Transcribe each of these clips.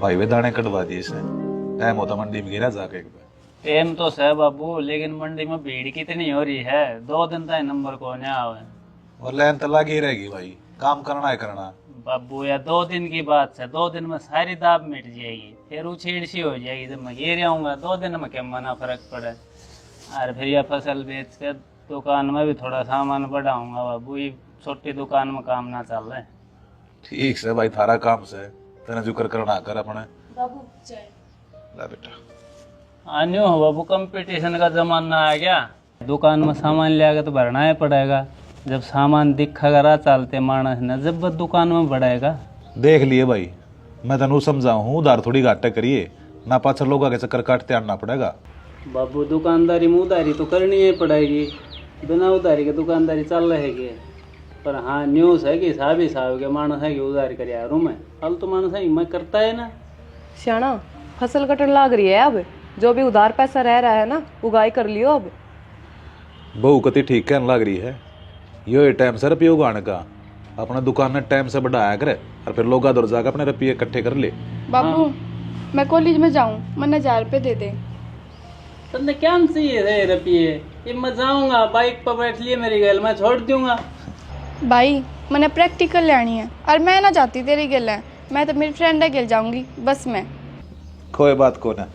भाई वे दाने कटवा दिए इसने। टाइम होता मंडी में गिरा जाके एक बार। टाइम तो है बाबू, लेकिन मंडी में भीड़ कितनी हो रही है। 2 दिन तक नंबर को नहीं आवे और लाइन तो लगी रहेगी भाई, काम करना है करना। बाबू। या 2 दिन की बात है, 2 दिन में सारी दाब मिट जाएगी, फिर उछेड़ सी हो जाएगी। जब मैं गिर आऊंगा 2 दिन में क्या मना फर्क पड़े। और फिर यह फसल बेच के दुकान में भी थोड़ा सामान बढ़ाऊंगा बाबू। ये छोटी दुकान में काम ना चल रहा है। ठीक से भाई, थारा काम से तेने जुकर करना कर अपने। बाबू चाय। ला बेटा। आन्यो हो बाबू, कंपटीशन का जमाना आ गया। दुकान में सामान ले आगे तो भरना ही पड़ेगा। जब सामान दिखा चलते मानस ने जब दुकान में बढ़ाएगा। देख लिए भाई, मैं तेन समझाऊ हूँ, उधार थोड़ी घाटे करिए ना, पाछर लोगों के चक्कर काटते आना पड़ेगा। बाबू दुकानदारी में उधारी तो करनी ही पड़ेगी, बिना उधारी के दुकानदारी चल रहेगी। पर हाँ न्यूज़ है कि साहब ही साहब के मानस है कि उधारी कर यारों में हल तो मानस है मैं करता है ना। श्याना फसल कटन लाग रही है, अब जो भी उधार पैसा रह रहा है ना उगाई कर लियो अब। बहू कति ठीक कहने लग रही है। यो टाइम से रुपये उगाने का, अपना दुकान ने टाइम से बढ़ाया करे और फिर लोग दौड़ जाकर अपने रुपये इकट्ठे कर ले। बाबू मैं कॉलेज में जाऊँ, मन 1000 रुपये दे दे। तुमने क्या चाहिए रे रुपये? ये मैं जाऊंगा बाइक पर बैठ लिए मेरी गल मैं छोड़ दूंगा। भाई मैंने प्रैक्टिकल लेनी है और मैं ना जाती तेरी गिल है, मैं तो मेरी फ्रेंड है गिल जाऊंगी बस में। कोई बात को ना,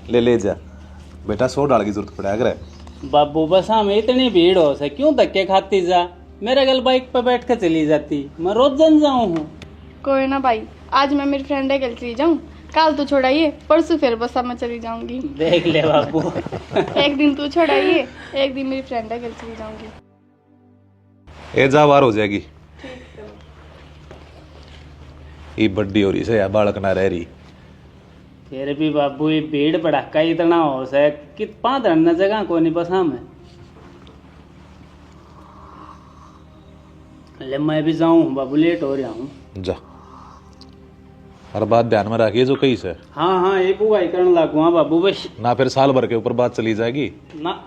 ले जा बेटा, 100 डाल की जरूरत पड़ा करे। बाबू बस में इतनी भीड़ हो से क्यों धक्के खाती जा? मेरे गल बाइक पर बैठ कर चली जाती, मैं रोज जन जाऊँ हूँ। कोई ना भाई, आज मैं मेरी फ्रेंड है गिल चली जाऊँ, कल तू छोड़ाइए, परसों फिर बसा में चली जाऊंगी। देख ले बाबू। एक दिन तू छोड़ाइए, एक दिन मेरी फ्रेंड है गिल चली जाऊंगी। ए जा बार हो जाएगी। ये बड्डी हो रही से या बालक ना रह रही। फिर भी बाबू ये भीड़ भड़ाका इतना हो से कि 5 धरना जगह को नहीं बसा में। ले मैं भी जाऊँ बाबू, लेट हो रहा हूँ। जा, हर बात ध्यान में रखिए जो कही से। हाँ हाँ ये बुआई करने लगूंगा बाबू बस। ना फिर साल भर के ऊपर बात चली जाएगी ना।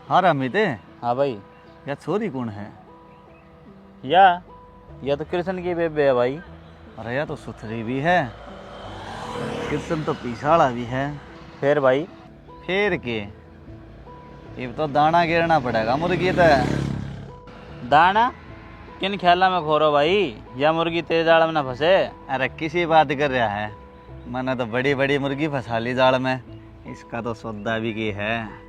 हाँ रामित, हाँ भाई। या छोरी कौन है? या तो कृष्ण की बेबे है भाई। अरे या तो सुथरी भी है, किस्म तो पिछाड़ा भी है। फिर भाई फिर के ये तो दाना गिरना पड़ेगा मुर्गी तो। दाना किन ख्याला में खोरो भाई, या मुर्गी तेरे जाल में ना फंसे। अरे किसी बात कर रहा है, मैंने तो बड़ी बड़ी मुर्गी फंसा ली जाल में, इसका तो सौदा भी की है।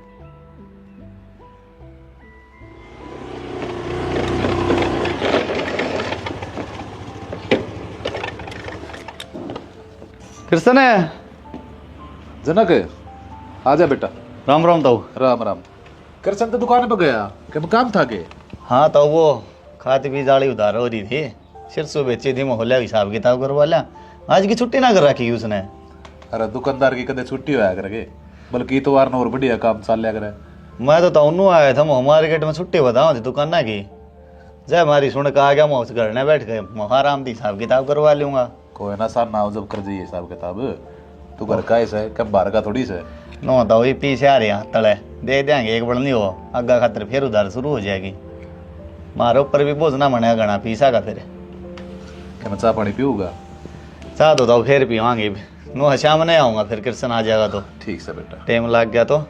कृष्ण है जनक, आजा बेटा। राम राम तो। राम राम। कृष्ण तो दुकान पर गया, क्या काम था के? हाँ तो वो खाती भी जाली उधार हो रही थी, सिरसों बेची थी, मोहल्ला हिसाब किताब करवा लिया। आज की छुट्टी ना कर रखी उसने। अरे दुकानदार की कदे छुट्टी होया करके, बल्कि तो वार और बढ़िया काम चल लिया करे। मैं तो उन्नू आया था, मोह मार्केट में छुट्टी बताऊँ थी दुकान की। जय हमारी सुन के आ गया, मैं उस घर में बैठ के मोहाराम की हिसाब किताब करवा लूंगा। कोई ना सार ना जब कर जाइए हिसाब किताब, तू घर का ऐसा कब बाहर का थोड़ी से। नो तो वही पीछे आ रही है तले दे देंगे, एक बड़नी हो आगा खातर फिर उधार शुरू हो जाएगी। मारे ऊपर भी बोझ ना बनेगा घना पीसा का। फिर क्या मैं चाह पानी पीऊंगा? चाह तो फिर पीवांगे। नो शाम नहीं आऊँगा, फिर कृष्ण आ जाएगा तो। ठीक से बेटा। टाइम लग गया तो।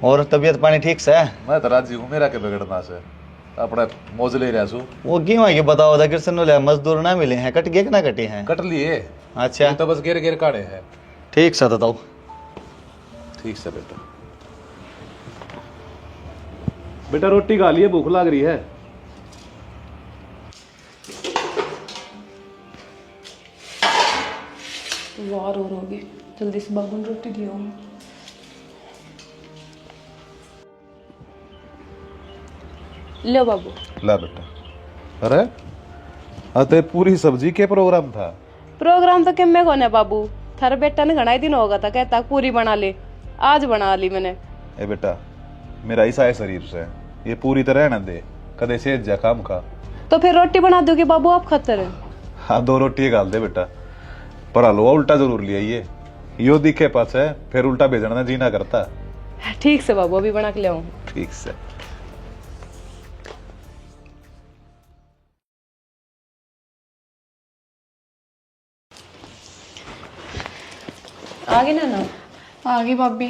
और तबीयत पानी ठीक से है? मैं तो राजी हूँ, मेरा के बिगड़ना से अपने मौज ले रहा छू। वो क्यों है कि बताओ था कृष्ण ने मजदूर ना मिले हैं, कट गए कि ना कटे हैं? कट लिए। अच्छा ये तो बस गिर गिर काढ़े हैं। ठीक से बताओ। ठीक से बेटा। बेटा रोटी खा लिए, भूख लग रही है। वार और होगी, जल्दी से बाबू ने रोटी दियो। लो बाबू। ला बेटा। अरे अते पूरी सब्जी के प्रोग्राम था? प्रोग्राम तो किम्मे कोने बाबू, थारे बेटा ने घना ही दिन होगा था कहता पूरी बना ले, आज बना ली मैंने। ए बेटा, मेरा ऐसा है शरीर से, ये पूरी तरह न दे, कदे से जा काम खा। तो फिर रोटी बना दोगे बाबू आप खातर? हाँ 2 रोटी गाल दे बेटा, पर हलवा उल्टा जरूर लिया यो दिखे पास है फिर उल्टा भेजना जी ना करता। ठीक से बाबू, अभी बना के ले आऊं। ठीक से। आगे ना आ गई भाभी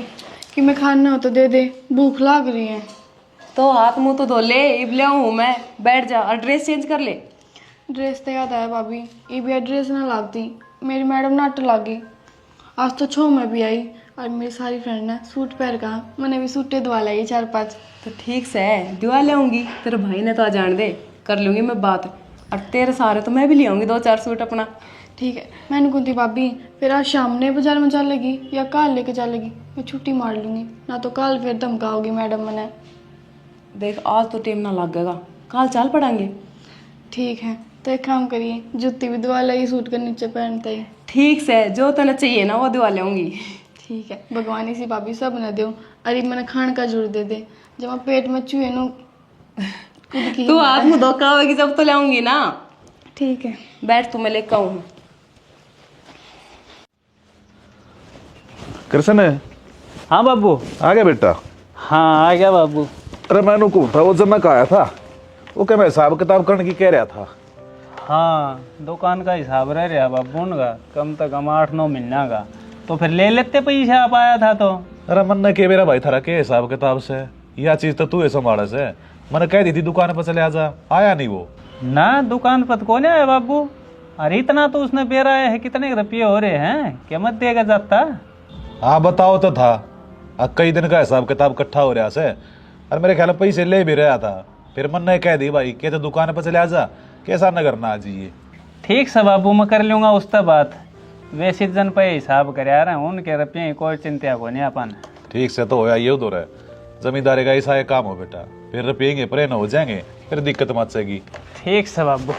कि मैं खाना हो तो दे दे, भूख लग रही है। तो हाथ मुंह तो धो ले, इब ले आऊं मैं। बैठ जा और ड्रेस चेंज कर ले। ड्रेस तो याद आया भाभी, ये भी ड्रेस ना लगती, मेरी मैडम नाट लागी। आज तो छो में भी आई और मेरी सारी फ्रेंड ने सूट पहन का, मैंने भी सूटे धवा लाई 4-5। तो ठीक से है, दिवा ले आऊंगी। तेरे भाई ने तो आ जान दे, कर लूंगी मैं बात। और तेरे सारे तो मैं भी ले आऊंगी 2-4 सूट अपना। ठीक है, मैंने कहती भाभी फिर आज शाम ने बाजार में चलेगी या कल लेके चलेगी? मैं छुट्टी मार लूंगी, ना तो कल फिर धमकाओगी मैडम मैंने। देख आज तो टेम ना लगेगा, कल चल पड़ेंगे। ठीक है, तो एक काम करिए, जूती भी धवा लाई सूट के नीचे पहनते ही। ठीक से, जो तने चाहिए ना वो दिवा ले आऊंगी। ठीक है, भगवान सी भाभी सब न दो। अरे मैंने खान का जोड़ दे दे, जब मैं पेट में चूहे नु खुद की। तू हाथ मुंह धोखा होगी जब तो ले आऊंगी ना। ठीक है, बैठ, तू मैं लेकर आऊं। कृष्ण हाँ बाबू। आ गया बेटा? हाँ आ गया बाबू। अरे मैंने को था वो जनक आया था, वो क्या मैं हिसाब किताब करने की कह रहा था। हाँ दुकान का हिसाब रह रहा बाबू उनका, कम से कम 8-9 महीना का, तो फिर ले लेते पैसे आप आया था तो। अरे मन ने के मेरा भाई थारा के हिसाब किताब से, यह चीज तो तू संभाले से। मैंने कह दी थी दुकान पर चले आजा, आया नहीं वो। ना दुकान पर कौन आया बाबू? अरे इतना तो उसने बेरा है, कितने रुपये हो रहे हैं, क्या मत देगा जाता? हाँ बताओ तो था, अब कई दिन का हिसाब किताब इकट्ठा हो रहा से, और मेरे ख्याल में पैसे ले भी रहा था। फिर मन ने कह दी भाई के तो दुकान पर चले आजा, कैसा न करना आज ये। ठीक से बाबू, मैं कर लूँगा उसका बात। वे सीजन पे हिसाब कर रहे हैं, उनके रुपये कोई चिंता को नहीं अपन। ठीक से तो होया ये उधर है, जमींदारी का ऐसा काम हो बेटा, फिर रुपये परे न हो जाएंगे, फिर दिक्कत मच जाएगी। ठीक से बाबू।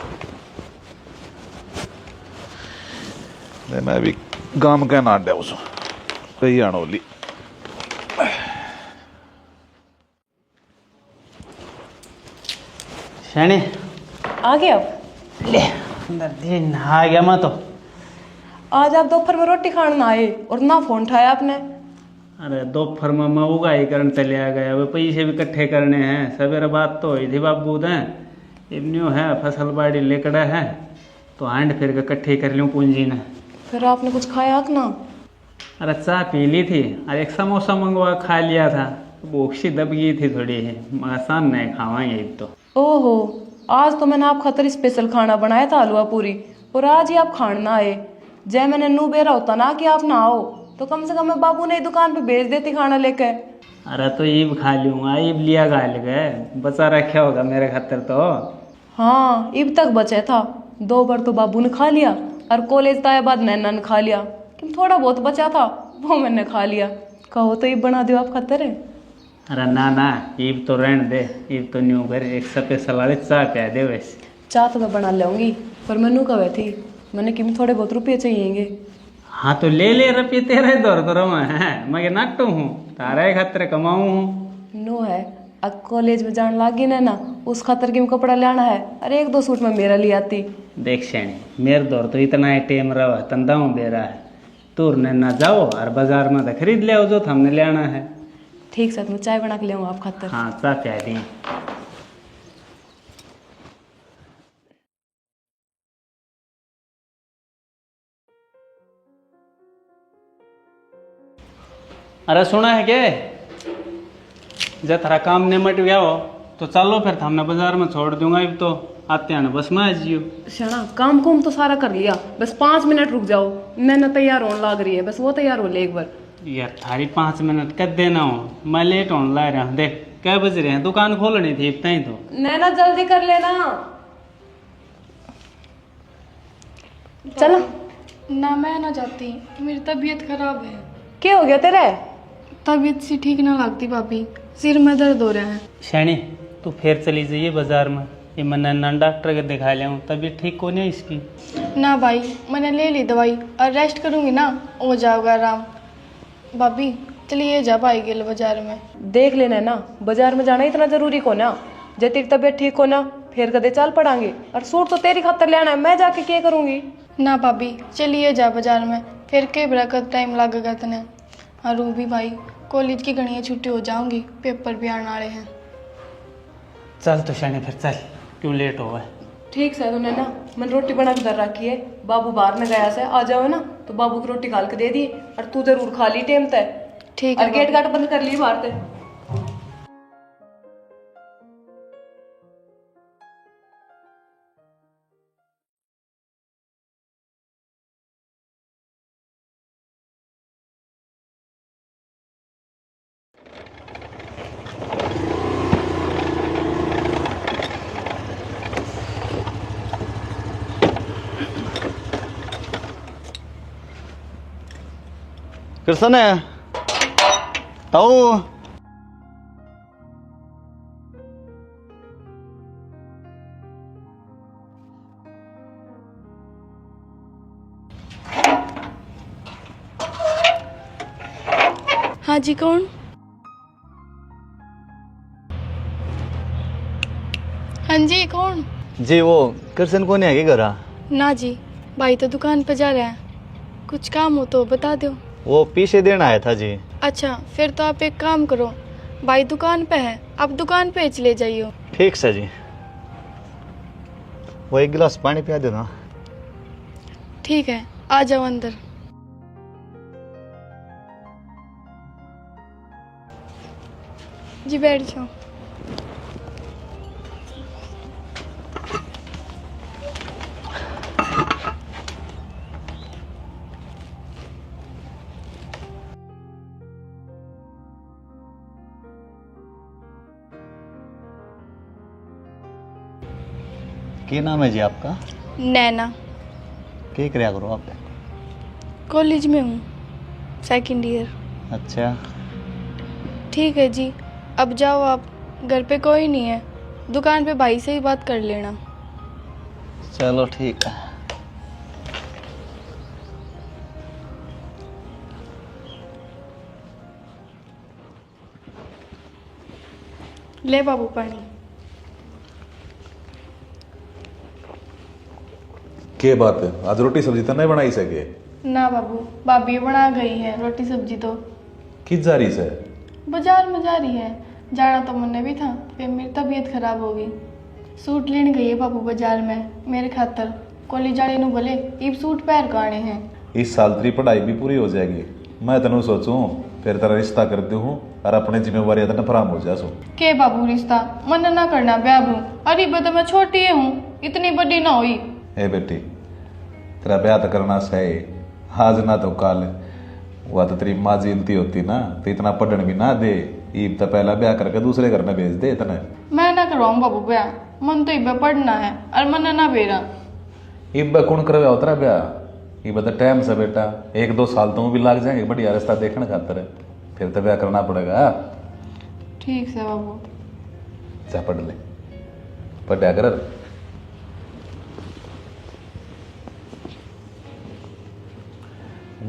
मैं भी गांव का ना दे उसको कही अणोली। शनि आ गया अब? ले अंदर दिन आ गया मैं तो। आज आप दोपहर में रोटी खाने ना आए और ना फोन उठाया आपने। अरे दोपहर में मैं उगाई करने चले आ गया, वे पैसे भी इकट्ठे करने हैं। सवेरे बात तो हुई थी बाबू दें, इवन्यू है फसल बाड़ी लेकड़ा है, तो आंड फिर के इकट्ठे कर लूँ पूंजी ने। फिर आपने कुछ खाया कि ना? अरे चाय पी ली थी और एक समोसा मंगवा खा लिया था, भूख सी दब गई थी थोड़ी ही, आसान नहीं खावाएंगे अब तो। ओहो, आज तो मैंने आप खातर स्पेशल खाना बनाया था, हलवा पूरी, और आज ही आप खान ना आए। जय मैंने नू बेरा होता ना कि आप ना आओ, तो कम से कम मैं बाबू ने दुकान पे भेज देती खाना लेके। अरे तो ईब खा लूँगा, ईब लिया गाल गए, बचा रखा होगा मेरे खातर तो। हाँ, ईब तक बचे था, 2 बार तो बाबू ने खा लिया, और कॉलेज आए बाद नैना ने खा लिया, कि थोड़ा बहुत बचा था वो मैंने खा लिया। कहो तो ईब बना दो आप खातर। अरे ना ना, ईब तो रहने दे, ईब तो न्यू घर एक स्पेशल वाले चाय पिया दे। वैसे चाह तो मैं बना लाऊंगी, पर मैनू कहे थी मैंने कि थोड़े बहुत रुपये चाहिएंगे। हाँ तो ले ले रुपये, तेरे दौर तो मैं नाटू हूँ, तारे खातर कमाऊँ हूँ। नो है, अब कॉलेज में जान लागी ना, उस खातर की कपड़ा लेना है, अरे 1-2 सूट में मेरा ले आती। देख शैनी, मेरे दौर तो इतना ही टेम रहा है, तंदाऊँ दे रहा है, दूर ने ना जाओ और बाजार में तो खरीद ले आओ जो हमने लेना है। ठीक है, तो मैं चाय बना के ले आऊँ आप खातर। हाँ चाय पिया दी। अरे सुना है क्या, जब थारा काम निमट गया हो तो चलो फिर हमने बाजार में छोड़ दूंगा, अब तो आते हैं बस में आ जियो। शाना काम कुम तो सारा कर लिया, बस 5 मिनट रुक जाओ, नैना तैयार होने लग रही है, बस वो तैयार हो ले एक बार। यार थारी 5 मिनट कर देना हो, मैं लेट होने ला रहा हूँ। देख क्या बज रहे हैं, दुकान खोलनी थी इतना ही तो। नैना जल्दी कर लेना। चलो। ना मैं ना जाती, मेरी तबीयत खराब है। क्या हो गया तेरे? तबीयत सी ठीक ना लगती भाभी, सिर में दर्द हो रहा है। शैनी तू फिर चली जाइए बाजार में, ये मैं नन्ना डॉक्टर के दिखा लिया हूँ, तबीयत ठीक को नहीं इसकी। ना भाई, मैंने ले ली दवाई और रेस्ट करूंगी ना, हो जाएगा आराम। भाभी चलिए जा भाई गेल बाजार में। देख लेना ना, बाजार में जाना इतना जरूरी को ना, जब तेरी तबीयत ठीक हो ना फिर कदे चल पड़ांगे, और सूट तो तेरी खातर लेना है, मैं जाके क्या करूंगी? ना भाभी चलिए जा बाजार में, फिर कई बड़ा कद टाइम लगेगा तने। हाँ रूबी भाई, कॉलेज की घनी छुट्टी हो जाऊंगी, पेपर भी आने वाले हैं। चल तो शाने फिर चल, क्यों लेट हो गए। ठीक से, तूने ना मैंने रोटी बना के धर रखी है, बाबू बाहर में गया से, आ जाओ ना तो बाबू की रोटी खाल के दे दी, और तू जरूर खा ली टेम तय। ठीक है और गेट गाट बंद कर ली बाहर से। कृष्ण है आओ। हाँ जी, कौन? हाँ जी, कौन? जी वो कृष्ण को नहीं है घर? ना जी, भाई तो दुकान पे जा रहे हैं, कुछ काम हो तो बता दो। वो पीछे देना आया था जी। अच्छा, फिर तो आप एक काम करो, भाई दुकान पे है, आप दुकान पे चले जाइयो। ठीक है जी। वो एक गिलास पानी पिया देना। ठीक है, आ जाओ अंदर। जी बैठ जाओ। क्या नाम है जी आपका? नैना। क्या कराया करो आप? कॉलेज में हूँ, सेकंड ईयर। अच्छा ठीक है जी, अब जाओ आप, घर पे कोई नहीं है, दुकान पे भाई से ही बात कर लेना। चलो ठीक है। ले बाबू पानी। के बात है, आज रोटी सब्जी तो नहीं बनाई सके? ना बाबू, भाभी बना गई है रोटी सब्जी तो। किस जा रही से? बाजार में जा रही है, जाना तो मुन्ने भी था, फिर मेरी तबीयत खराब हो गई। सूट लेने गई है बाबू बाजार में मेरे खातर, कॉलेज जाने नु बोले इब सूट पहन के आने हैं। इस साल तेरी पढ़ाई भी पूरी हो जाएगी, मैं तेन सोचूं फिर तेरा रिश्ता कर दूं और अपने जिम्मेवारी तेन फराम हो जा। के बाबू रिश्ता मन ना करना ब्याह, अरे बता मैं छोटी हूँ, इतनी बड़ी ना हुई। ए बेटी, तेरा ब्याह तो करना सही, आज ना तो कल। वह तो तेरी माँ जीनती होती ना तो इतना पढ़न भी ना दे, ईब तो पहला ब्याह करके दूसरे घर में भेज दे इतने। मैं ना करवाऊँ बाबू ब्याह, मन तो इब पढ़ना है और मन ना बेरा। ईब कौन करवा उतरा ब्याह? ये बता टाइम से बेटा, 1-2 साल तो भी लग जाएंगे बढ़िया रिश्ता देखने खातर, फिर तो ब्याह करना पड़ेगा। ठीक है बाबू। जा पढ़ ले, पढ़ा कर।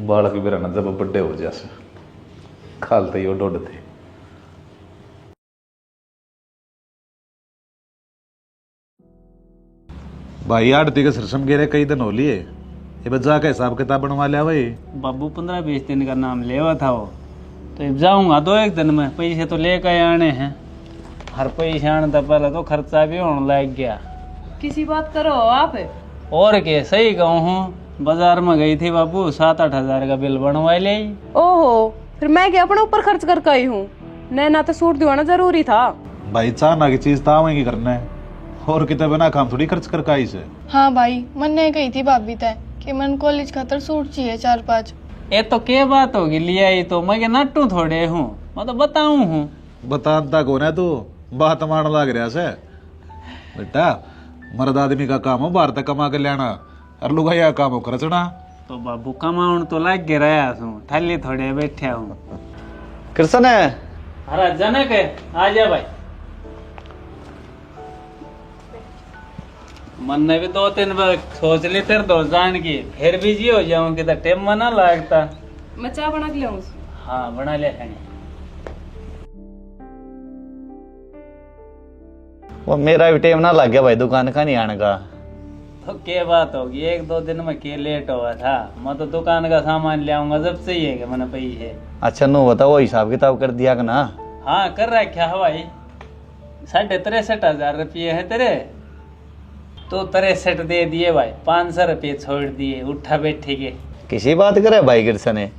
बालक भी रहना जब बड़े हो जासे खालते ही डोडते। भाई आड़ती के सरसम गेरे कई दिन हो लिए, ये बच्चा का हिसाब किताब बनवा लिया भाई? बाबू 15-20 दिन का नाम लेवा था वो, तो अब जाऊंगा 2-1 दिन में, पैसे तो लेकर आने हैं। हर पैसे आने तो पहले तो खर्चा भी होने लग गया। किसी बात करो आप। और के सही कहूँ हूँ, बाजार में गई थी बाबू, 7-8 हजार का बिल बनवा ले। ओहो, फिर मैं क्या अपने ऊपर खर्च करके आई हूँ? नैना तो सूट दिवाना जरूरी था। भाई चाहना की चीज तो आवेंगी करना है, और कितने बिना काम थोड़ी खर्च करके आई से। हाँ भाई, मन ने कही थी भाभी तय कि मन कॉलेज खातर सूट चाहिए 4-5। ये तो क्या बात होगी, लिया ही तो मैं नट्टू थोड़े हूँ, मैं तो बताऊँ हूँ। बताता कौन है तू, बात मान लग रहा से। बेटा मर्द आदमी का काम हो बाहर तक कमा के लेना, और लुगाई काम हो खर्चना। तो बाबू कमाउन तो लग के रहा हूँ, थाली थोड़े बैठे हूँ। कृष्ण है? अरे जनक है, आ जा भाई। मन ने भी 2-3 बार सोच ली तेरे दो जान की, फिर भी जी हो जाऊं कि तो टाइम मना लगता। मैं चाय बना के लाऊं? हाँ बना ले खाने। वो मेरा भी टाइम ना लग गया भाई दुकान का नहीं आने का, तो क्या बात होगी, एक दो दिन में के लेट हुआ था। मैं तो दुकान का सामान ले आऊंगा जब से ही है कि मैंने पैसे। अच्छा नो बताओ, वो हिसाब किताब कर दिया कि ना? हाँ कर रखा है भाई। 63,500 रुपये है तेरे, तो 63 दे दिए भाई, 500 रुपये छोड़ दिए उठा बैठे के। किसी बात करे भाई गिरसन ने,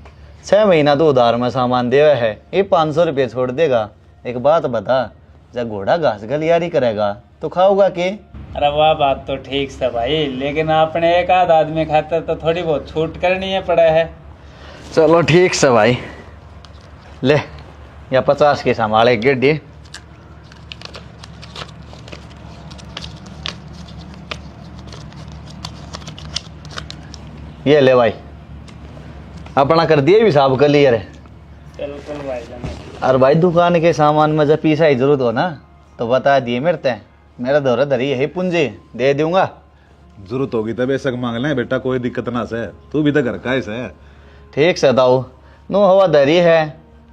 6 महीना तो उधार में सामान देवा है, ये 500 रुपये छोड़ देगा। एक बात बता, जब घोड़ा घास गलियारी करेगा तो खाओगा के? अरे वाह, बात तो ठीक से भाई, लेकिन आपने एक आध आदमी खातर तो थोड़ी बहुत छूट करनी है पड़ा है। चलो ठीक से भाई, ले या 50 के संभाले गिड्डी। ये ले भाई, अपना कर दिए भी साहब क्लियर है। बिल्कुल भाई जान। और भाई दुकान के सामान में जब पैसा की जरूरत हो ना तो बता दिए मेरा दौरा धरी यही पूंजी दे दूंगा। जरूरत होगी तब ऐसा मांग लें बेटा, कोई दिक्कत ना से, तू भी तो घर का ऐसा है। ठीक से दाऊ, नो हवा धरी है,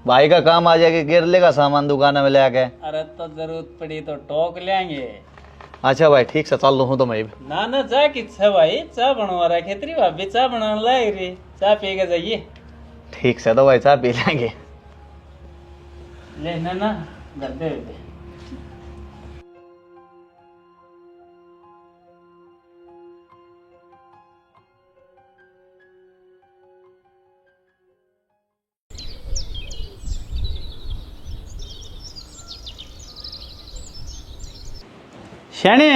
भाई का काम आ जाएगा, गिर लेगा सामान दुकान में ले आके। अरे तो जरूरत पड़ी तो टोक लेंगे। अच्छा भाई ठीक से चल लूँ तो मैं भी। ना ना जा किच्छा भाई, चाय बनवा रहा खेतरी भाभी, चाय बनाने लायक रे, चाय पी के जाइए। ठीक से तो भाई चाय पी लेंगे। ले ना घर दे दे। शने,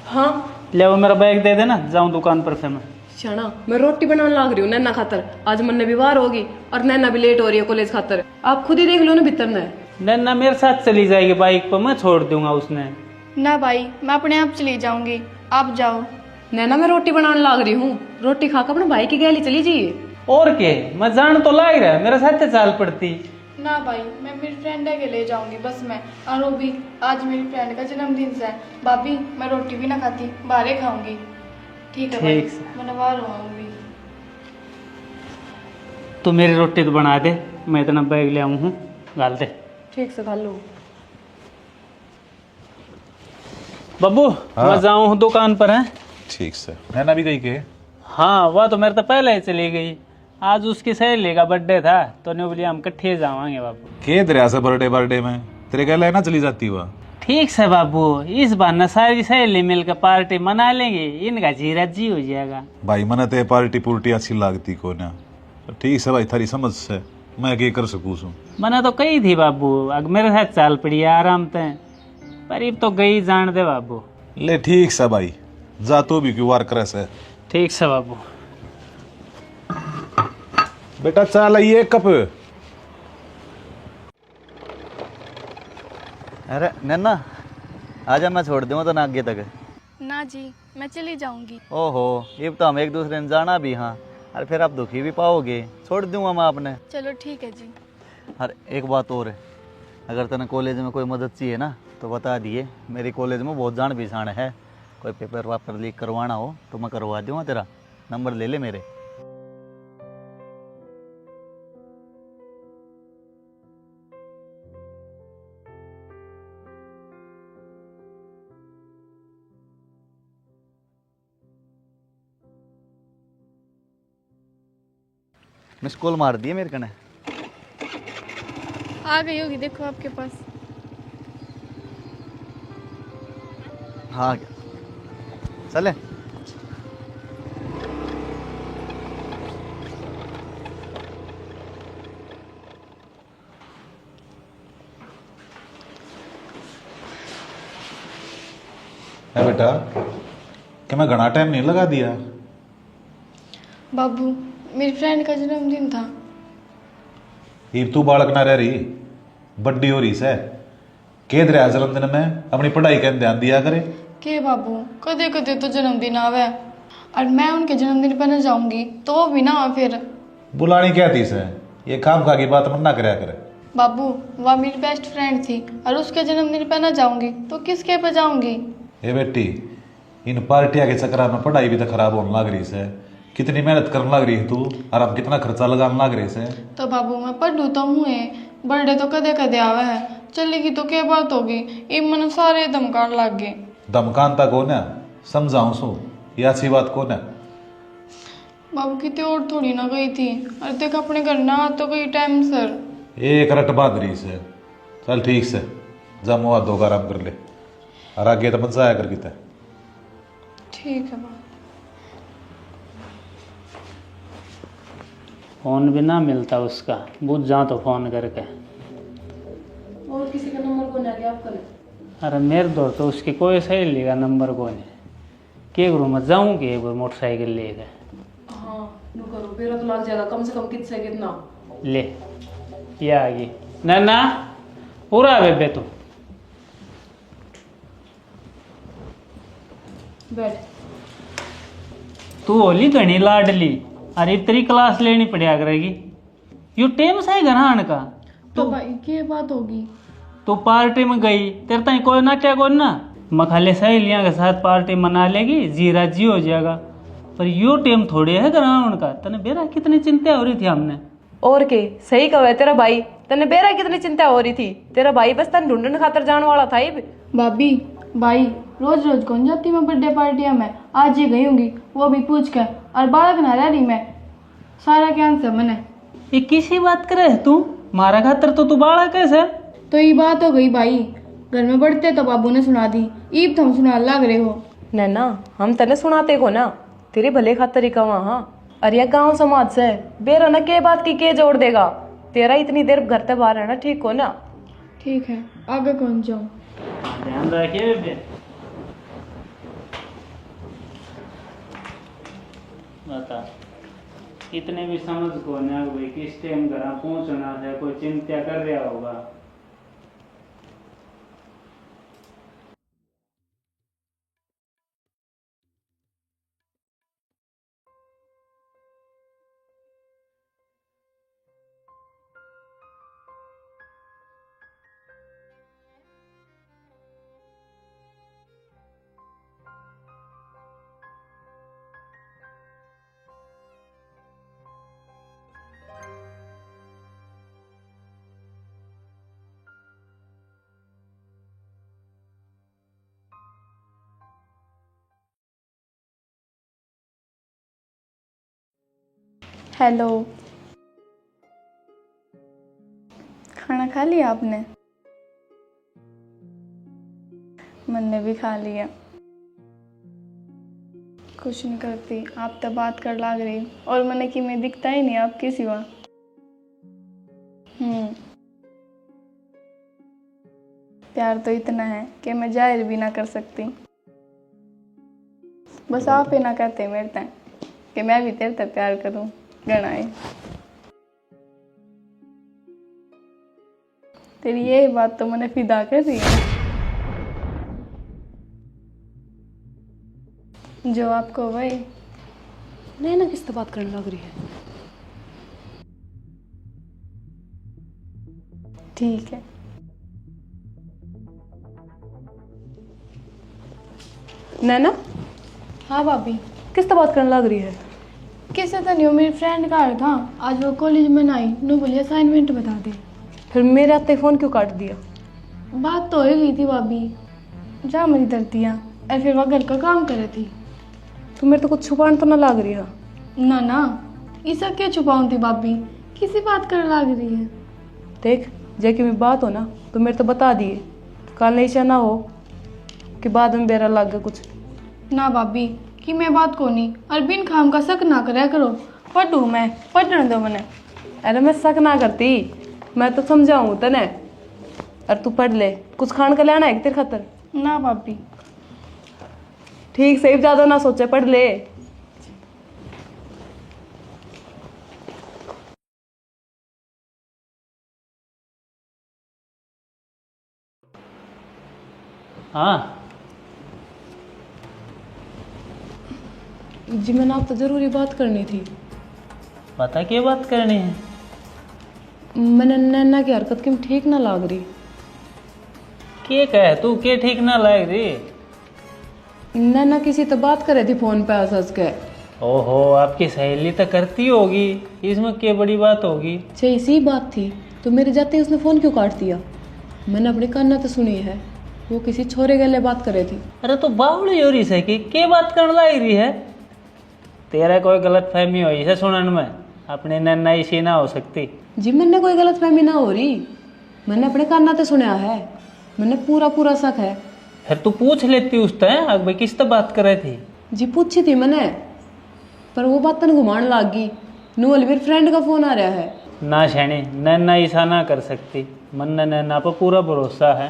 हाँ ले वो मेरा बैग दे देना, जाऊं दुकान पर फिर मैं। शना, मैं रोटी बनाने लग रही हूँ नैना खातर। आज मन भी बाहर होगी और नैना भी लेट हो रही है कॉलेज खातर। आप खुद ही देख लो ना भीतर में। नन्ना मेरे साथ चली जाएगी बाइक पर, मैं छोड़ दूंगा उसने। ना भाई, मैं अपने आप चली जाऊंगी, आप जाओ। नैना मैं रोटी बनाने लग रही हूँ, रोटी खाकर अपने भाई की गैली चली जाइए। और के मैं जान तो लाग रहा है, मेरे साथ चाल पड़ती। ना भाई, मैं मेरी फ्रेंड के ले जाऊंगी बस मैं। और वो भी आज मेरी फ्रेंड का जन्मदिन है। भाभी मैं रोटी भी ना खाती, बाहर खाऊंगी। ठीक है भाई, ठीक से। मैं बाहर आऊंगी। तू मेरी रोटी तो बना दे, मैं इतना बैग ले आऊँ हूँ, डाल दे। ठीक से खा लो। बब्बू हाँ। मैं जाऊँ हूँ दुकान पर है। ठीक से, नैना भी गई के? हाँ वह तो मेरे तो पहले ही चली गई। आज उसकी सहेली का बर्थडे था तो ने बोलिए हम इकट्ठे जावांगे बाबू। के दरिया से बर्थडे में तेरे कह लेना चली जाती हुआ। ठीक से बाबू, इस बार न सारी सहेली मिलकर पार्टी मना लेंगे, इनका जीरा जी हो जाएगा। भाई मने ते पार्टी पुर्टी अच्छी लागती को ना। ठीक से भाई, थारी समझ से मैं क्या कर सकूँ सू। मना तो कही थी बाबू, अगर मेरे साथ चाल पड़ी आराम ते, पर अब तो गई जान दे बाबू। ले ठीक से भाई, जा तो भी क्यों वार करे से। ठीक से बाबू। बेटा चाल आइए एक कप। अरे नन्ना आजा, मैं छोड़ दूंगा तो ना आगे तक। ना जी, मैं चली जाऊंगी। ओहो, ये तो हम एक दूसरे ने जाना भी, हाँ, और फिर आप दुखी भी पाओगे। छोड़ दूंगा मैं आपने। चलो ठीक है जी। और एक बात और है, अगर तेने कॉलेज में कोई मदद चाहिए ना तो बता दिए, मेरी कॉलेज में बहुत जान पहचान है। कोई पेपर वापर लीक करवाना हो तो मैं करवा दूंगा, तेरा नंबर ले ले मेरे। मिस कॉल मार दिए मेरे कने। आ गई होगी, देखो आपके पास। हाँ चले। है बेटा, क्या मैं घना टाइम नहीं लगा दिया? बाबू मेरी फ्रेंड का जन्मदिन था। ईब तू बालक ना रह रही, बड्डी हो रही से। के दरिया जन्मदिन में अपनी पढ़ाई का ध्यान दिया करे। के बाबू, कदे कदे तो जन्मदिन आवे और मैं उनके जन्मदिन पर न जाऊंगी तो वो भी ना आवे फिर। बुलानी क्या थी से, ये काम खा की बात मत ना करया करे। बाबू वह मेरी बेस्ट फ्रेंड थी और उसके जन्मदिन पर न जाऊंगी तो किसके पे जाऊंगी। ए बेटी, इन पार्टियां के चक्कर में पढ़ाई भी तो खराब होने लग रही से। कितनी मेहनत करने लग रही है तू, और अब कितना खर्चा लगाने लग रही से। तो बाबू मैं पढ़ू तो हूँ, बर्थडे तो कदे कदे आवे है, चलेगी तो क्या बात होगी। इन मन सारे धमकान लग गए। धमकान तक हो ना, समझाऊं सो ये अच्छी बात कौन है। बाबू कितने और थोड़ी ना गई थी। अरे देख अपने घर ना आ तो गई टाइम सर। एक रट बहादुरी से। चल ठीक से जा मुँह हाथ धोकर आराम कर ले और आगे तो बन आया कर किता। ठीक है बाबू। फोन भी ना मिलता उसका, बुझ जा तो फोन करके। और किसी का नंबर को ना लिया आप करें। अरे मेरे दौर तो उसकी कोई सहेली का नंबर को नहीं। के करूँ मैं जाऊँ कि एक बार मोटरसाइकिल लेके। हाँ नो करो, मेरा तो लग जाएगा कम से कम कितने कितना। ले ये आ गई ना पूरा बेबे तू बैठ। तू होली घनी लाडली। अरे इतनी क्लास लेनी पड़िया करेगी। यू टेम सही घरान का। तो भाई क्या बात होगी। तू पार्टी में गई तेरे ताई कोई नाट्या कौन ना मखाले सहेलियां के साथ पार्टी मना लेगी, जी राजी हो जाएगा। पर यो टेम थोड़े है ग्राउंड का। तने बेरा कितनी चिंता हो रही थी हमने। और के सही कहे तेरा भाई, तने बेरा कितनी चिंता हो रही थी। तेरा भाई बस तन ढूंढने खातर जाने वाला था ही। भाभी भाई रोज रोज कौन जाती मैं बर्थडे पार्टियां में। आज ये गई होंगी वो भी पूछ कर। और बालक ना रही मैं सारा ज्ञान से मैंने। ये किसी बात करे तू मारा खातर तो तू बाड़ा कैसे। तो ये बात हो गई भाई। घर में बढ़ते तो बाबू ने सुना दी। ईब तुम सुना लग रहे हो। नैना हम तने सुनाते को ना, तेरे भले खातर ही कवा। हाँ अरे गांव समाज से बेरा न के बात की के जोड़ देगा। तेरा इतनी देर घर से बाहर रहना ठीक हो ना। ठीक है आगे कौन जाऊँ। ध्यान रखिए बेबे। बता इतने भी समझ को ना भाई किस टाइम घर पहुंचना है। कोई चिंता कर रहा होगा। हेलो खाना खा लिया आपने। मैंने भी खा लिया। कुछ नहीं करती आप तो बात कर लाग रही। और मैंने कि मैं दिखता ही नहीं आपके सिवा। प्यार तो इतना है कि मैं जाहिर भी ना कर सकती। बस आप ही ना कहते मेरे तक कि मैं भी तेरे तक प्यार करूं। गणाए तेरी ये बात तो मैंने फिदा कर दी है। जो आपको वही नैना किससे बात करने लग रही है। ठीक है। नैना हाँ भाभी किससे बात करने लग रही है। किससे तो नहीं हो। मेरी फ्रेंड का आया था आज। वो कॉलेज में ना आई नो बोली असाइनमेंट बता दे। फिर मेरे आते फोन क्यों काट दिया। बात तो हो गई थी भाभी। जा मेरी धरतियाँ और फिर वह घर का काम करे थी। तू मेरे तो कुछ छुपाने तो ना लग रही है। ना ना ऐसा क्या छुपाऊँ थी भाभी। किसी बात कर लग रही है। देख जेकी में बात हो ना तो मेरे तो बता दिए। कल ऐसा ना हो कि बाद में बेरा लग गया कुछ। ना भाभी कि मैं बात को नहीं और बिन खाम का शक ना करे करो। पढ़ू मैं पढ़ने दो मैंने। अरे मैं शक ना करती, मैं तो समझाऊँ तने। और तू पढ़ ले। कुछ खान का लेना है तेरे खातर। ना भाभी ठीक से ज्यादा ना सोचे, पढ़ ले। हाँ जी मैंने आप तो जरूरी बात करनी थी। पता क्या बात करनी है। मैंने नैना की हरकत की ठीक ना लग रही। के कहे तू के ठीक ना लग रही। नैना किसी तो बात करे थी फोन पे हंस के। ओहो आपकी सहेली तो करती होगी, इसमें क्या बड़ी बात होगी। अच्छा इसी बात थी तो मेरे जाते ही उसने फोन क्यों काट दिया। मैंने अपने कान तो सुनी है। वो किसी छोरे गले बात कर रही थी। अरे तो बावड़ी हो रही है कि के बात करने लग रही है? तेरा कोई गलत फहमी हुई है सुनने में, अपने नन्ना इसी ना हो सकती। जी मैंने कोई गलत फहमी ना हो रही, मैंने अपने काना ते सुना है, मैंने पूरा पूरा शक है। फिर तू पूछ लेती उस टाइम अकबर किस तरह बात कर रही थी? जी पूछी थी मैंने, पर वो बात तन घुमान लाग गई। नूल मेरे फ्रेंड का फोन आ रहा है। ना शैनी, नैना ऐसा ना कर सकती। मन ने नैना पर पूरा भरोसा है,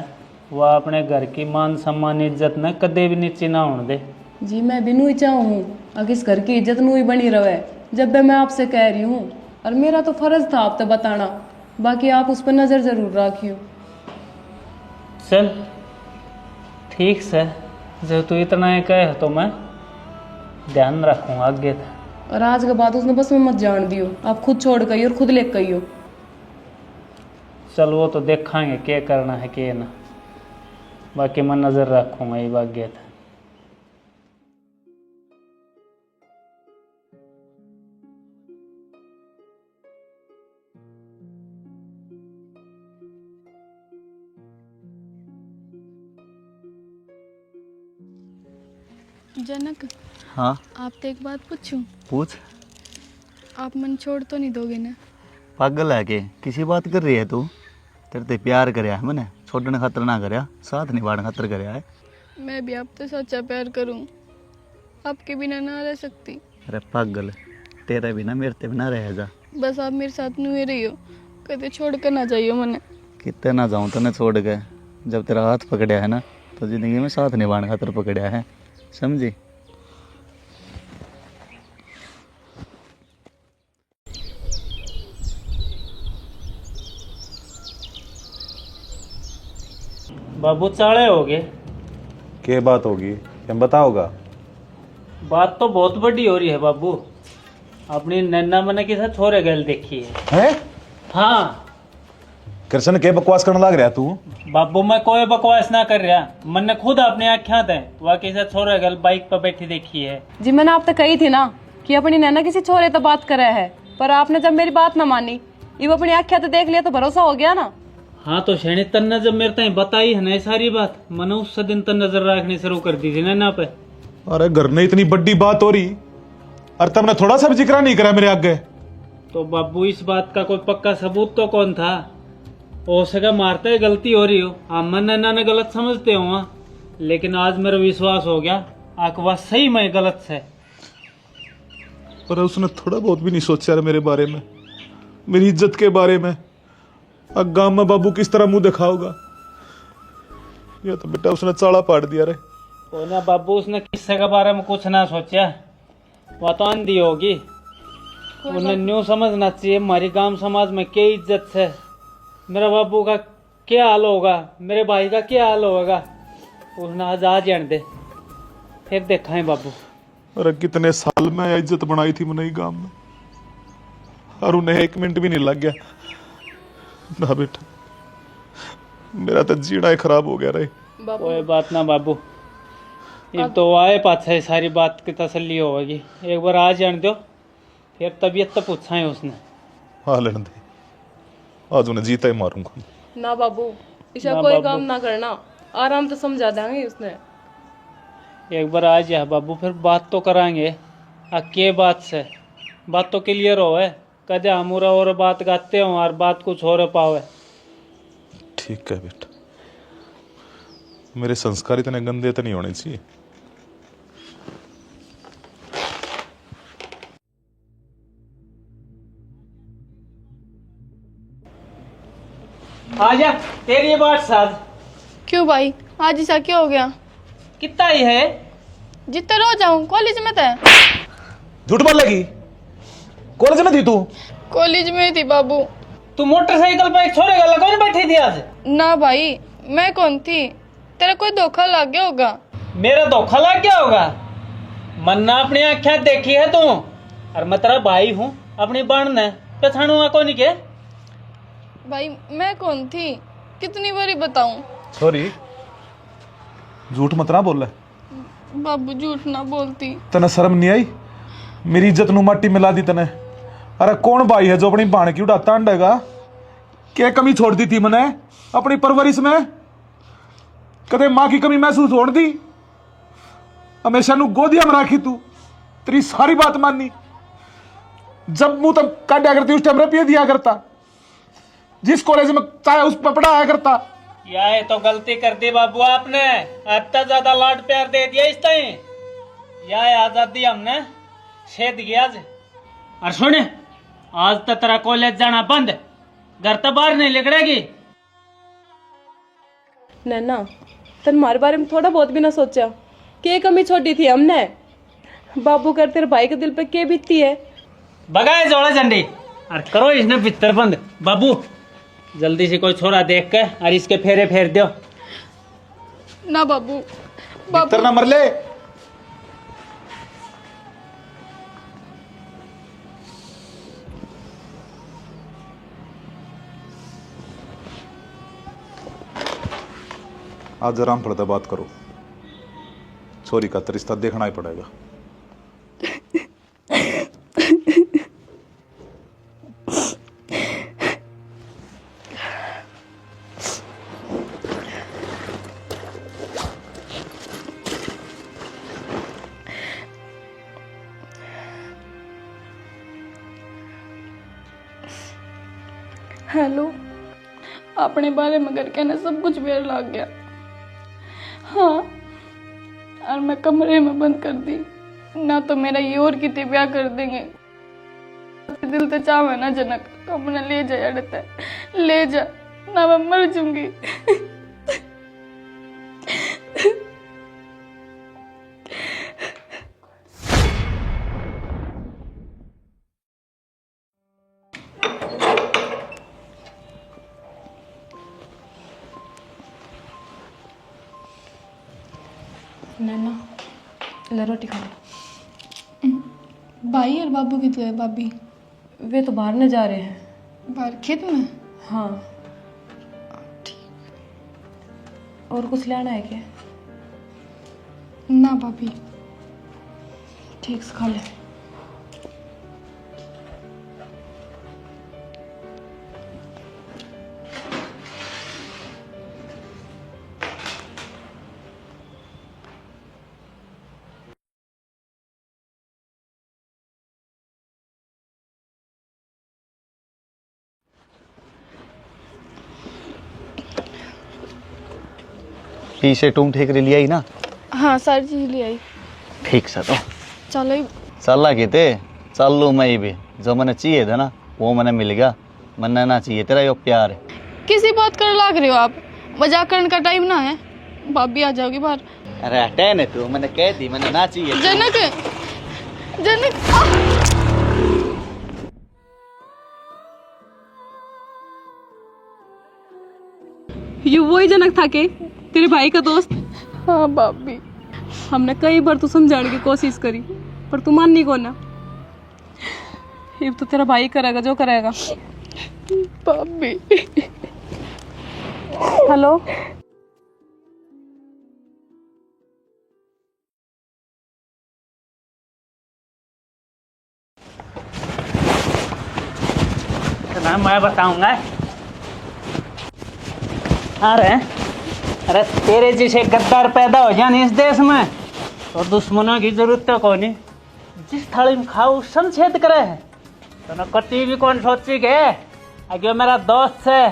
वह अपने घर की मान सम्मान इज्जत न कदे भी नीचे ना होने दे। जी मैं भी नू ही चाहूँ अगर इस घर की इज्जत नू ही बनी रहे, जब भी मैं आपसे कह रही हूँ, और मेरा तो फर्ज था आप तक बताना, बाकी आप उस पर नज़र ज़रूर रखियो। चल ठीक से, जब तू इतना ही कहे तो मैं ध्यान रखूँगा आगे था। और आज के बाद उसने बस में मत जान दियो, आप खुद छोड़ गई और खुद ले गई हो। चल वो तो देखांगे क्या करना है क्या ना, बाकी मैं नज़र रखूँगा ये भाग्य था। जनक, हाँ आपसे एक बात पूछूं? पूछ। आप मन छोड़ तो नहीं दोगे ना? पागल है के किसी बात कर रही है तू? तेरे ते प्यार करया है मैंने, छोड़ने खातर ना करया, साथ निभाने खातर करया है। मैं भी आपसे सच्चा प्यार करूं, आपके बिना ना रह सकती। अरे पागल, तेरे बिना मेरे ते बिना रह जा। बस आप मेरे साथ नहीं रही हो, कभी छोड़ कर ना जाइयो मने। कितने ना जाऊँ तने छोड़ के, जब तेरा हाथ पकड़या है ना तो जिंदगी में साथ निभाने खातर पकड़या है, समझी? बाबू चाले हो गए। क्या बात होगी, हम बताओगा? बात तो बहुत बड़ी हो रही है बाबू, अपनी नन्ना मने के साथ छोरे गल देखी है। हैं? हाँ कृष्ण के बकवास करने लग रहा तू? बाबू मैं कोई बकवास ना कर रहा, मैंने खुद अपनी आँखें थे वाकई से छोरे गल बाइक पर बैठी देखी है। जी मैंने आप तक कही थी ना कि अपनी नैना किसी छोरे तो बात कर रहा है, पर आपने जब मेरी बात ना मानी, ये अपनी आँखें तो देख लिया तो भरोसा हो गया ना। हाँ तो शैनी तन्ने जब मेरे ताई बताई है ना ये सारी बात, मैंने उस दिन तन नजर रखनी शुरू कर दी थी नैना पे। अरे घर में इतनी बड़ी बात हो रही और तुमने थोड़ा सा भी जिक्र नहीं करा मेरे आगे। तो बाबू इस बात का कोई पक्का सबूत तो कौन था? हो सका मारते गलती हो रही हो, अमन नैना ने गलत समझते हो, लेकिन आज मेरा विश्वास हो गया आकवा सही में गलत है। पर उसने थोड़ा बहुत भी नहीं सोचा मेरे बारे में, मेरी इज्जत के बारे में। अब गांव में बाबू किस तरह मुंह दिखाओगा? ये तो बेटा उसने चाड़ा पाड़ दिया रे। तो ना बाबू उसने किस्से के बारे में कुछ ना सोचा, वह तो अंधी होगी। उन्हें न्यू समझना चाहिए हमारी गांव समाज में क्या इज्जत है, मेरे बाबू का क्या हाल होगा, मेरे भाई का क्या हाल होगा। उसने आज आ जान दे, फिर देखा है बाबू। अरे कितने साल में इज्जत बनाई थी मैंने गांव में, और उन्हें 1 मिनट भी नहीं लग गया ना बेटा। मेरा तो जीना ही खराब हो गया रे। कोई बात ना बाबू, ये तो आए पाछे सारी बात की तसल्ली होगी। एक बार आ जान दो, फिर तबीयत तो पूछा है उसने। हाँ लेने दे, आज उन्हें जीता ही मारूंगा। ना बाबू इसे ना कोई बाबू। काम ना करना, आराम से समझा देंगे उसने। एक बार आ जा बाबू, फिर बात तो कराएंगे। के बात से बात तो क्लियर हो है, कदे हमूरा और बात गाते हो और बात कुछ और पावे। ठीक है बेटा, मेरे संस्कार इतने गंदे तो नहीं होने चाहिए। आ जा, तेरी बात साथ। क्यों भाई, आज ऐसा क्या हो गया? कितना ही है? जितना रो जाऊं, कॉलेज में था। झूठ बोल लगी, कॉलेज में थी तू? कॉलेज में थी बाबू। तू मोटरसाइकिल पर एक छोरे गला कौन बैठी थी आज? ना भाई, मैं कौन थी? तेरा कोई धोखा लग गया होगा। मेरा धोखा लग गया होगा? मन्ना अपनी आँखें देखी है तू, और मैं तेरा भाई हूँ, अपनी बहन ने पहचानूंगा कौन के? भाई मैं कौन थी, कितनी बारी बताऊं? सॉरी, झूठ मत ना बोल। बाबू झूठ ना बोलती। तने शर्म नहीं आई? मेरी इज्जत नु माटी मिला दी तने। अरे कौन भाई है जो अपनी बाण की उड़ाता अंडेगा? क्या कमी छोड़ दी थी मैंने अपनी परवरिश में? कदे मां की कमी महसूस होने दी? हमेशा नु गोदिया में राखी तू, तेरी सारी बात माननी। जब मुंह तब काटा करती उस टाइम रुपये दिया करता, जिस कॉलेज में चाहे उस पर पढ़ाया करता। यह तो गलती कर दी बाबू आपने, इतना ज्यादा लाड प्यार दे दिया इस टाइम। यह आजादी हमने छेद गया आज। और सुने, आज तो तेरा कॉलेज जाना बंद, घर तो बाहर नहीं निकलेगी। नैना, तन हमारे बारे में थोड़ा बहुत भी ना सोचा कि ये कमी छोटी थी हमने। बाबू कर तेरे भाई के दिल पे के बीतती है। भगाए जोड़ा झंडी और करो इसने भीतर बंद। बाबू जल्दी से कोई छोरा देख के और इसके फेरे फेर दो। ना बाबू, भीतर ना मर ले। आज आराम पड़ता बात करो, छोरी का तो रिश्ता देखना ही पड़ेगा। हेलो, अपने बारे में करके ना सब कुछ बेर लग गया। हाँ, और मैं कमरे में बंद कर दी ना, तो मेरा ये और कितने ब्याह कर देंगे। दिल तो चाहे ना जनक, अपने ले जा अड़ता ले जा, ना मैं मर जाऊंगी। नैना, ले रोटी खा लो। भाई और बाबू की तो है भाभी, वे तो बाहर न जा रहे हैं। बाहर खेत में? हाँ। और कुछ लेना है क्या? ना भाभी। ठीक से खा ले। पीछे टूम ठीक लिया ही ना? हाँ, सारी चीज ले आई। ठीक सा तो चलो ही चला के थे, चल लूँ मैं भी। जो मैंने चाहिए था ना वो मैंने मिल गया, मैंने ना चाहिए तेरा यो प्यार है। किसी बात कर लाग रहे हो आप? मजाक करने का टाइम ना है, भाभी आ जाओगी बाहर। अरे हटे न तू, मैंने कह दी मैंने ना चाहिए। जनक, जनक ये वही जनक था के तेरे भाई का दोस्त? हाँ भाभी। हमने कई बार तो समझाने की कोशिश करी पर तू माननी को ना। ये तो तेरा भाई करेगा जो करेगा। भाभी। हेलो, ना मैं बताऊंगा। अरे तेरे जैसे गद्दार पैदा हो जाए इस देश में तो दुश्मनों की जरूरत तो कोई नहीं। जिस थाली में खाओ संछेद करे है तो ना कति भी कौन सोची के आगे मेरा दोस्त है।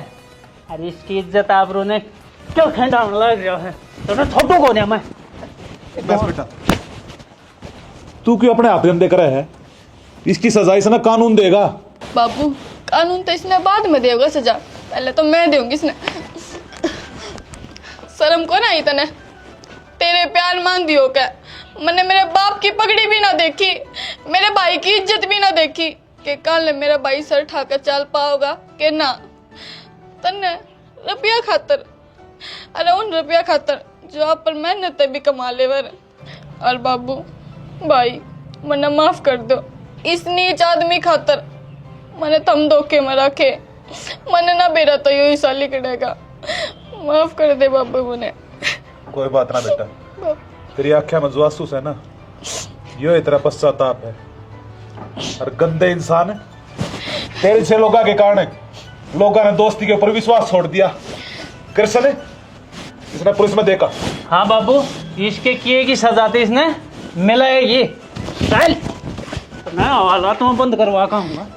अरे इसकी इज्जत आबरू ने क्यों खंडाने लग रहा है तो ना छोटू को नहीं मैं। बस बेटा, तू क्यों अपने हाथ गंदे करे है? इसकी सजा इसे ना कानून देगा। बाबू, कानून तो इसने बाद में देगा सजा, पहले तो मैं दूंगी इसने। शर्म को ना आई तने? तेरे प्यार मान दियो क्या? मैंने मेरे बाप की पगड़ी भी ना देखी, मेरे भाई की इज्जत भी ना देखी कि कल मेरा भाई सर ठाकर चल पाओगा कि ना। तन्ने रुपया खातर, अरे उन रुपया खातर जो आप पर मेहनत भी कमा ले वर। और बाबू भाई मने माफ कर दो, इस नीच आदमी खातर मने तम धोखे में रखे, मने ना बेरा तो यू ही साली करेगा। माफ कर दे बाबू मुझे। कोई बात ना बेटा, तेरी आंखें में जो आंसू है ना, यो तेरा पश्चाताप है। और गंदे इंसान तेरे से लोगों के कारण लोगों ने दोस्ती के ऊपर विश्वास छोड़ दिया। कृष्ण इसने पुलिस में देखा। हाँ बाबू, इसके किए की सजा थी इसने मिला है ये। चल मैं हालात में बंद करवा कहूँगा।